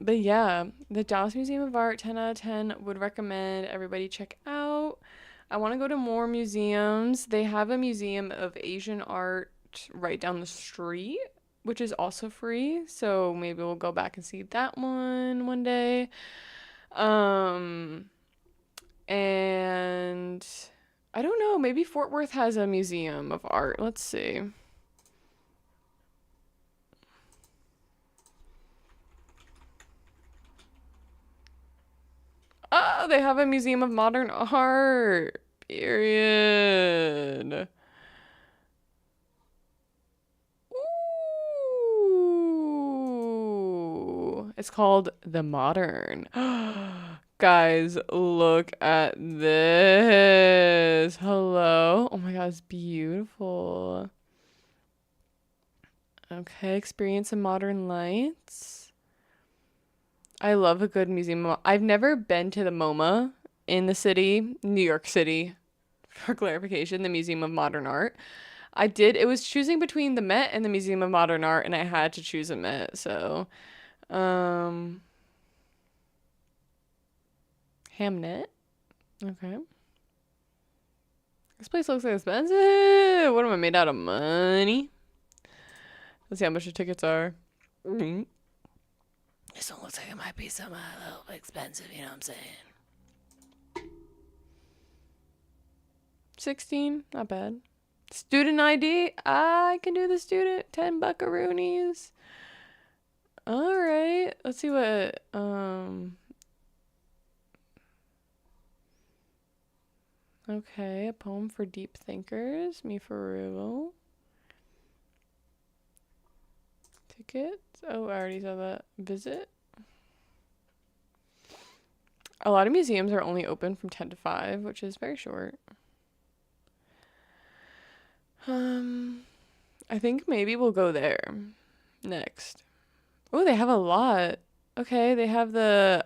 but yeah, the Dallas Museum of Art, 10 out of 10, would recommend everybody check out. I want to go to more museums. They have a museum of Asian art right down the street, which is also free. So maybe we'll go back and see that one day. Um, and I don't know, maybe Fort Worth has a museum of art. Let's see. Oh, they have a museum of modern art. Period. Ooh. It's called The Modern. Guys, look at this. Hello. Oh my god, it's beautiful. Okay, experience of modern lights. I love a good museum. I've never been to the MoMA in the city, New York City, for clarification, the Museum of Modern Art. It was choosing between the Met and the Museum of Modern Art, and I had to choose a Met, so, um, Hamnet. Okay. This place looks expensive. What am I made out of money? Let's see how much the tickets are. Mm. This one looks like it might be some a little expensive, you know what I'm saying? 16, not bad. Student ID, I can do the student, 10 buckaroonies. All right, let's see what, okay, a poem for deep thinkers, me for real. Tickets, oh, I already saw that. Visit. A lot of museums are only open from 10 to 5, which is very short. I think maybe we'll go there next. Oh, they have a lot. Okay, they have the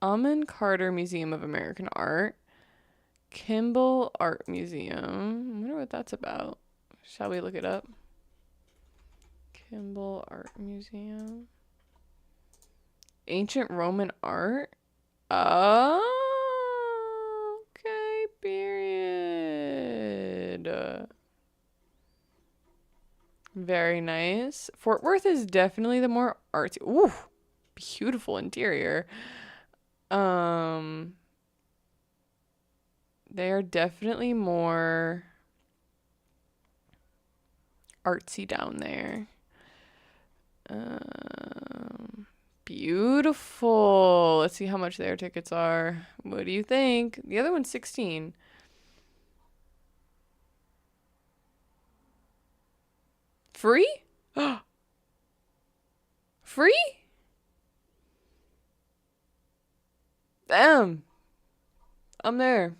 Amon Carter Museum of American Art, Kimball Art Museum. I wonder what that's about. Shall we look it up? Kimball Art Museum. Ancient Roman art. Oh, okay, period. Very nice. Fort Worth is definitely the more artsy. Ooh, beautiful interior. Um, they are definitely more artsy down there. Beautiful. Let's see how much their tickets are. What do you think? The other one's 16. Free? Free? Damn. I'm there.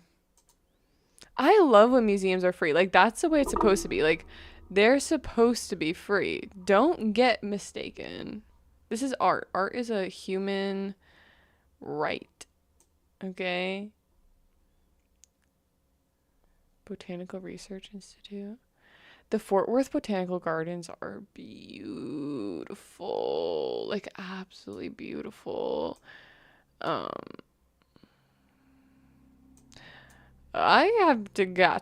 I love when museums are free. Like, that's the way it's supposed to be. Like, they're supposed to be free. Don't get mistaken. This is art. Art is a human right. Okay? Botanical Research Institute. The Fort Worth Botanical Gardens are beautiful. Like, absolutely beautiful. Um, I got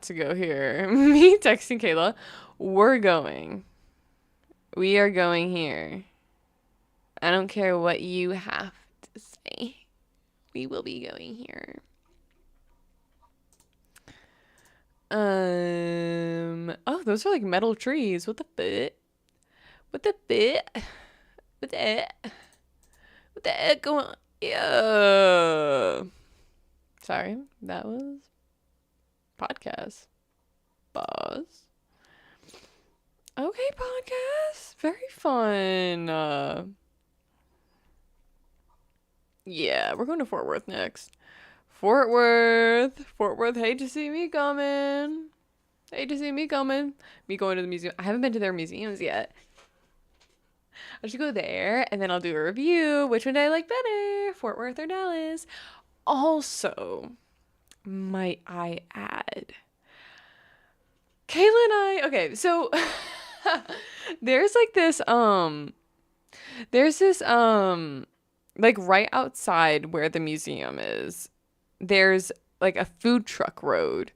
to go here. Me texting Kayla. We're going. We are going here. I don't care what you have to say. We will be going here. Oh, those are like metal trees. What the fuck? What the fuck? What the What the heck going on? Yeah. Sorry, that was podcast. Buzz. Okay, podcast. Very fun. Yeah, we're going to Fort Worth next. Fort Worth. Fort Worth, hate to see me coming. Hate to see me coming. Me going to the museum. I haven't been to their museums yet. I should go there and then I'll do a review. Which one do I like better? Fort Worth or Dallas? Also, might I add, Kayla and I, okay, so there's like this, like right outside where the museum is, there's like a food truck road.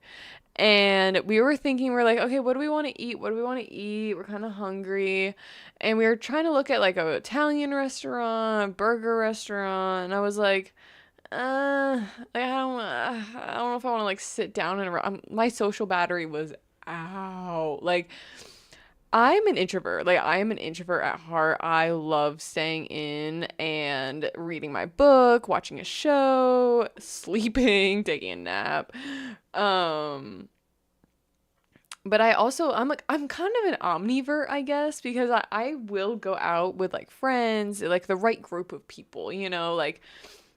And we were thinking, we're like, okay, what do we want to eat? What do we want to eat? We're kind of hungry. And we were trying to look at like a Italian restaurant, burger restaurant. And I was like, I don't know if I want to like sit down and my social battery was out. Like, I'm an introvert. Like, I am an introvert at heart. I love staying in and reading my book, watching a show, sleeping, taking a nap. Um, but I'm kind of an omnivert, I guess, because I will go out with like friends, like the right group of people, you know, like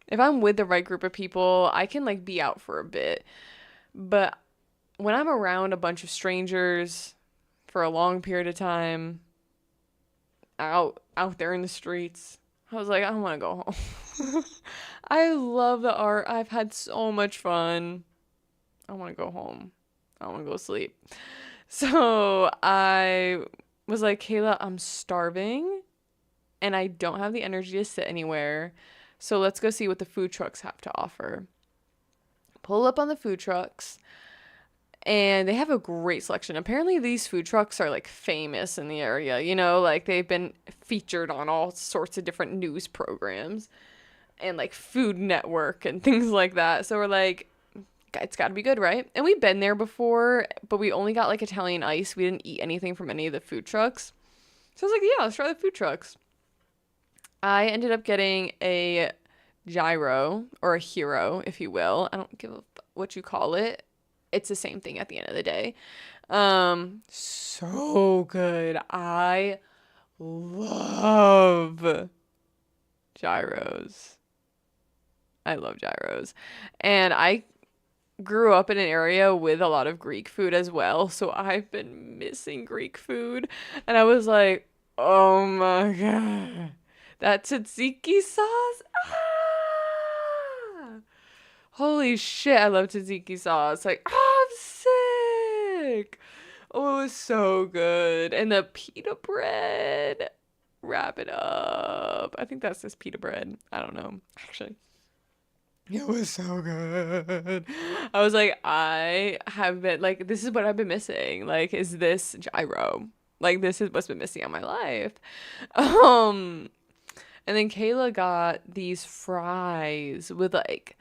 if I'm with the right group of people, I can like be out for a bit. But when I'm around a bunch of strangers for a long period of time, out there in the streets, I was like, I want to go home. I love the art. I've had so much fun. I want to go home. I want to go sleep. So I was like, Kayla, I'm starving and I don't have the energy to sit anywhere. So let's go see what the food trucks have to offer. Pull up on the food trucks and they have a great selection. Apparently these food trucks are like famous in the area, you know, like they've been featured on all sorts of different news programs and like Food Network and things like that. So we're like, it's got to be good, right? And we've been there before, but we only got like Italian ice. We didn't eat anything from any of the food trucks. So I was like, yeah, let's try the food trucks. I ended up getting a gyro or a hero, if you will. I don't give a what you call it. It's the same thing at the end of the day. So good. I love gyros. I love gyros. And I grew up in an area with a lot of Greek food as well, so I've been missing Greek food. And I was like, oh my God. That tzatziki sauce? Ah! Holy shit, I love tzatziki sauce. Like, oh, I'm sick. Oh, it was so good. And the pita bread. Wrap it up. I think that's just pita bread. I don't know, actually. It was so good. I was like, I have been like, this is what I've been missing. Like, is this gyro? Like, this is what's been missing on my life. Um, and then Kayla got these fries with like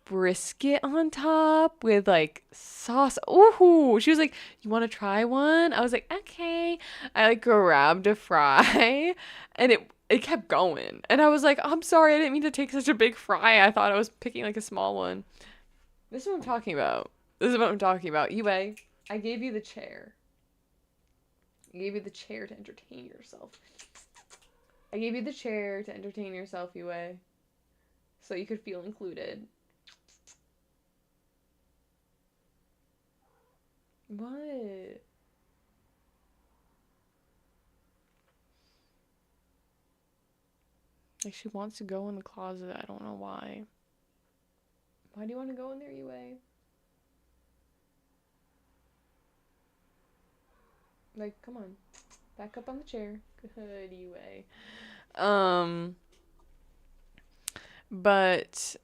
brisket on top with like sauce. Ooh, she was like, "You want to try one?" I was like, "Okay." I like grabbed a fry, and it kept going, and I was like, "I'm sorry, I didn't mean to take such a big fry. I thought I was picking like a small one." This is what I'm talking about. This is what I'm talking about. Yue, I gave you the chair. I gave you the chair to entertain yourself. I gave you the chair to entertain yourself, Yue, so you could feel included. What? Like she wants to go in the closet. I don't know why. Why do you want to go in there, Yue? Like, come on. Back up on the chair. Good, Yue. Um, but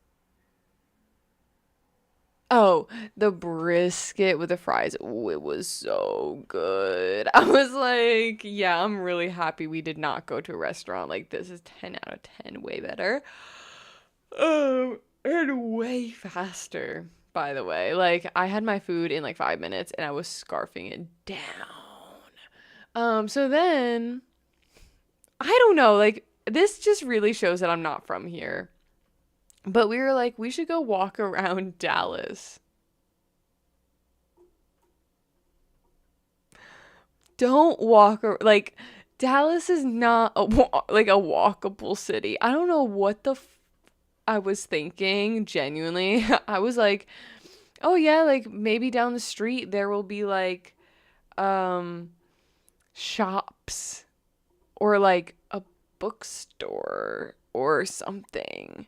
oh, the brisket with the fries. Oh, it was so good. I was like, yeah, I'm really happy we did not go to a restaurant like this. Is 10 out of 10 way better. And way faster, by the way. Like I had my food in like 5 minutes and I was scarfing it down. So then I don't know, like this just really shows that I'm not from here. But we were like, we should go walk around Dallas. Don't walk like Dallas is not like a walkable city. I don't know what the I was thinking genuinely. I was like, oh yeah, like maybe down the street there will be like um shops or like a bookstore or something.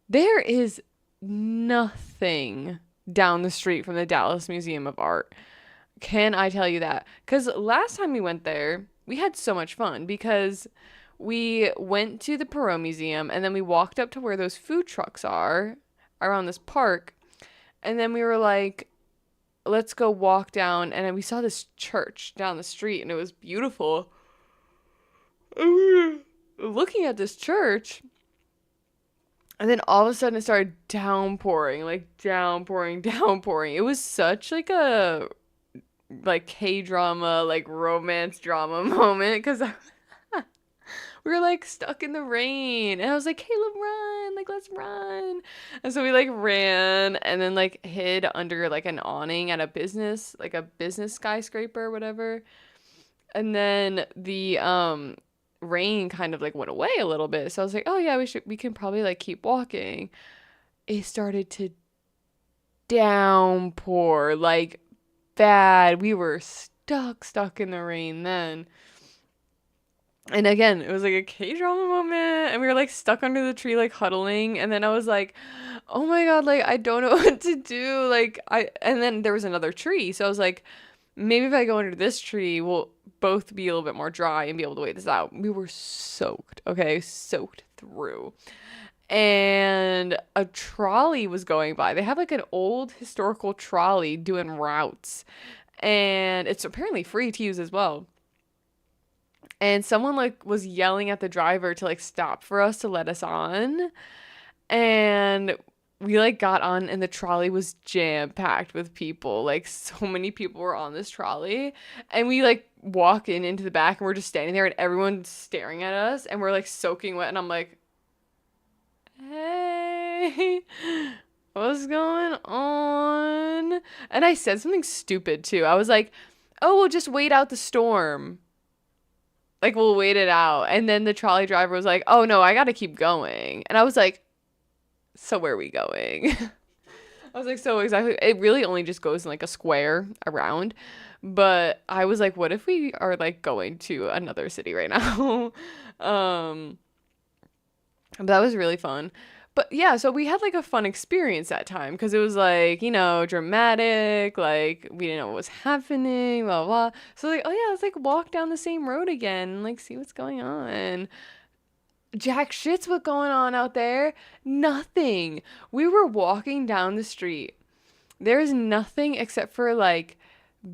There is nothing down the street from the Dallas Museum of Art. Can I tell you that? Because last time we went there, we had so much fun because we went to the Perot Museum and then we walked up to where those food trucks are around this park. And then we were like, let's go walk down. And then we saw this church down the street and it was beautiful. And we were looking at this church. And then all of a sudden it started downpouring, like downpouring, downpouring. It was such like a like K-drama, like romance drama moment because we were like stuck in the rain and I was like, Caleb, run, like let's run. And so we like ran and then like hid under like an awning at a business, like a business skyscraper or whatever. And then the rain kind of like went away a little bit. So I was like, oh yeah, we can probably like keep walking. It started to downpour like bad. We were stuck in the rain then. And again, it was like a K-drama moment, and we were like stuck under the tree, like huddling. And then I was like, oh my God, like I don't know what to do. And then there was another tree. So I was like, maybe if I go under this tree, we'll both be a little bit more dry and be able to wait this out. We were soaked, okay, soaked through. And a trolley was going by. They have like an old historical trolley doing routes, and it's apparently free to use as well. And someone like was yelling at the driver to like stop for us to let us on. And we like got on and the trolley was jam packed with people. Like so many people were on this trolley. And we like walk into the back and we're just standing there and everyone's staring at us and we're like soaking wet and I'm like, hey, what's going on? And I said something stupid too. I was like, oh, we'll just wait out the storm. Like, we'll wait it out. And then the trolley driver was like, oh no, I gotta keep going. And I was like, so where are we going? I was like, so exactly. It really only just goes in like a square around. But I was like, what if we are like going to another city right now? um, but that was really fun. But yeah, so we had like a fun experience that time because it was like, dramatic, like we didn't know what was happening, blah, blah. So like, oh yeah, let's like walk down the same road again and like see what's going on. Jack shit's what going on out there. Nothing. We were walking down the street. There's nothing except for like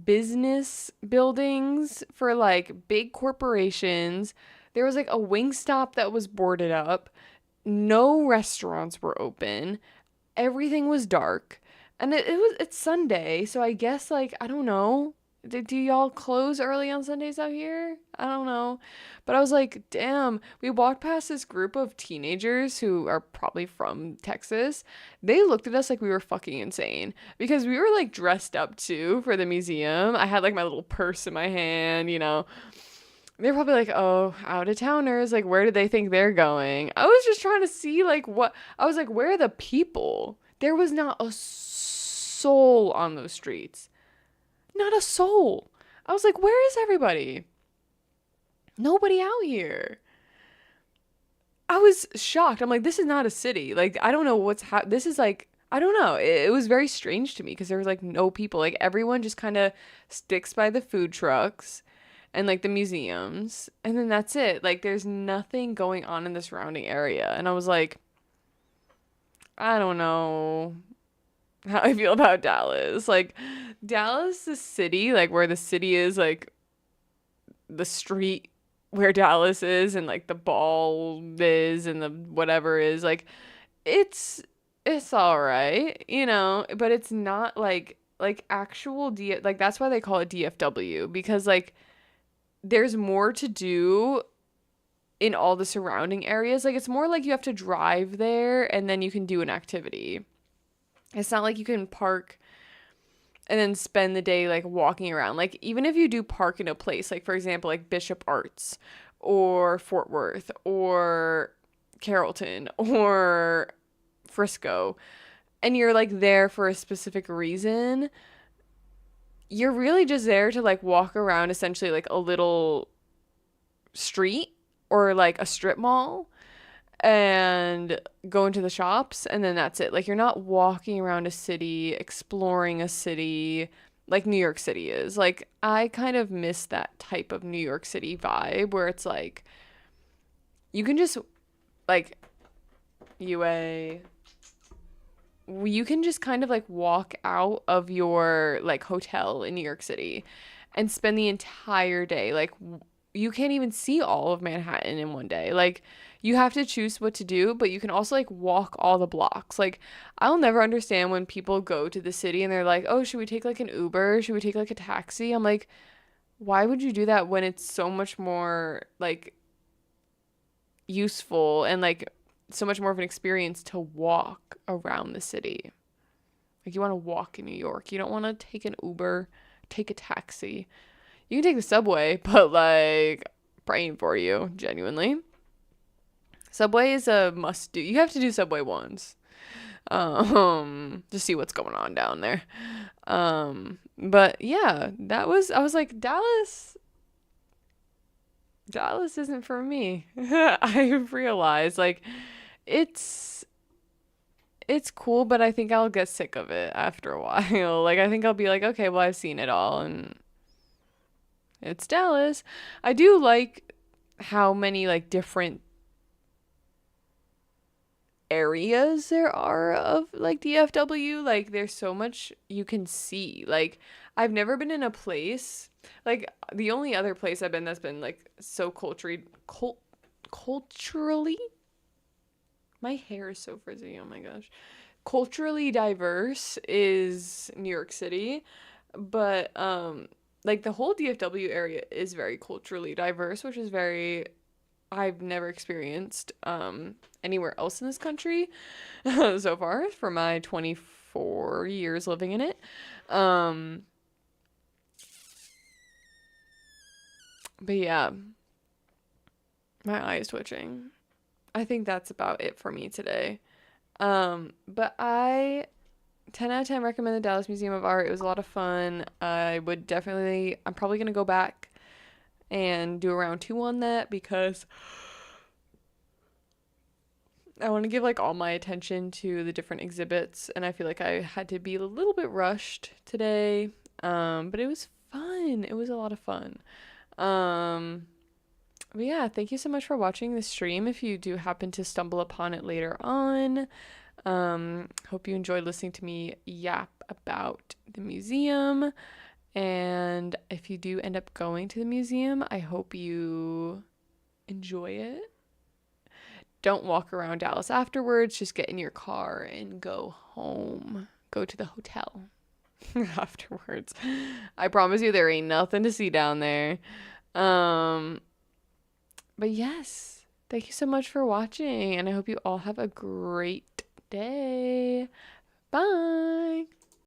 business buildings for like big corporations. There was like a Wingstop that was boarded up. No restaurants were open. Everything was dark. And it's Sunday, so I guess like I don't know. Do y'all close early on Sundays out here? I don't know. But I was like, damn, we walked past this group of teenagers who are probably from Texas. They looked at us like we were fucking insane because we were like dressed up too for the museum. I had like my little purse in my hand. They're probably like, oh, out of towners. Like, where do they think they're going? I was just trying to see, like, what. I was like, where are the people? There was not a soul on those streets. Not a soul. I was like, where is everybody? Nobody out here. I was shocked. I'm like, this is not a city. Like, I don't know this is like, I don't know. It was very strange to me because there was like no people. Like, everyone just kind of sticks by the food trucks and like the museums and then that's it. Like there's nothing going on in the surrounding area and I was like, I don't know how I feel about Dallas. Like Dallas, the city, like where the city is, like the street where Dallas is and like the ball is and the whatever is, like it's all right, but it's not like actual like that's why they call it DFW because like there's more to do in all the surrounding areas. Like it's more like you have to drive there and then you can do an activity. It's not like you can park and then spend the day like walking around. Like even if you do park in a place, like for example, like Bishop Arts or Fort Worth or Carrollton or Frisco and you're like there for a specific reason, you're really just there to like walk around essentially like a little street or like a strip mall and go into the shops and then that's it. Like you're not walking around a city, exploring a city like New York City is. Like I kind of miss that type of New York City vibe where it's like you can just like UA you can just kind of like walk out of your like hotel in New York City and spend the entire day like you can't even see all of Manhattan in one day. Like you have to choose what to do, but you can also like walk all the blocks. Like I'll never understand when people go to the city and they're like, "Oh, should we take like an Uber? Should we take like a taxi?" I'm like, "Why would you do that when it's so much more like useful and like so much more of an experience to walk around the city?" Like you want to walk in New York. You don't want to take an Uber, take a taxi. You can take the subway, but like praying for you, genuinely. Subway is a must do. You have to do Subway once. To see what's going on down there. But yeah, I was like, Dallas isn't for me. I've realized like it's it's cool, but I think I'll get sick of it after a while. Like I think I'll be like, okay, well I've seen it all and it's Dallas. I do like how many like different areas there are of like DFW. Like there's so much you can see. Like I've never been in a place like the only other place I've been that's been like so culturally my hair is so frizzy. Oh my gosh. Culturally diverse is New York City, but like the whole DFW area is very culturally diverse, which is very I've never experienced anywhere else in this country so far for my 24 years living in it. Um but yeah, my eye is twitching. I think that's about it for me today. But I 10 out of 10 recommend the Dallas Museum of Art. It was a lot of fun. I'm probably going to go back and do a round two on that because I want to give like all my attention to the different exhibits and I feel like I had to be a little bit rushed today. But it was fun. It was a lot of fun. Um, but yeah, thank you so much for watching the stream. If you do happen to stumble upon it later on, hope you enjoyed listening to me yap about the museum. And if you do end up going to the museum, I hope you enjoy it. Don't walk around Dallas afterwards. Just get in your car and go home. Go to the hotel afterwards. I promise you there ain't nothing to see down there. Um, but yes, thank you so much for watching, and I hope you all have a great day. Bye.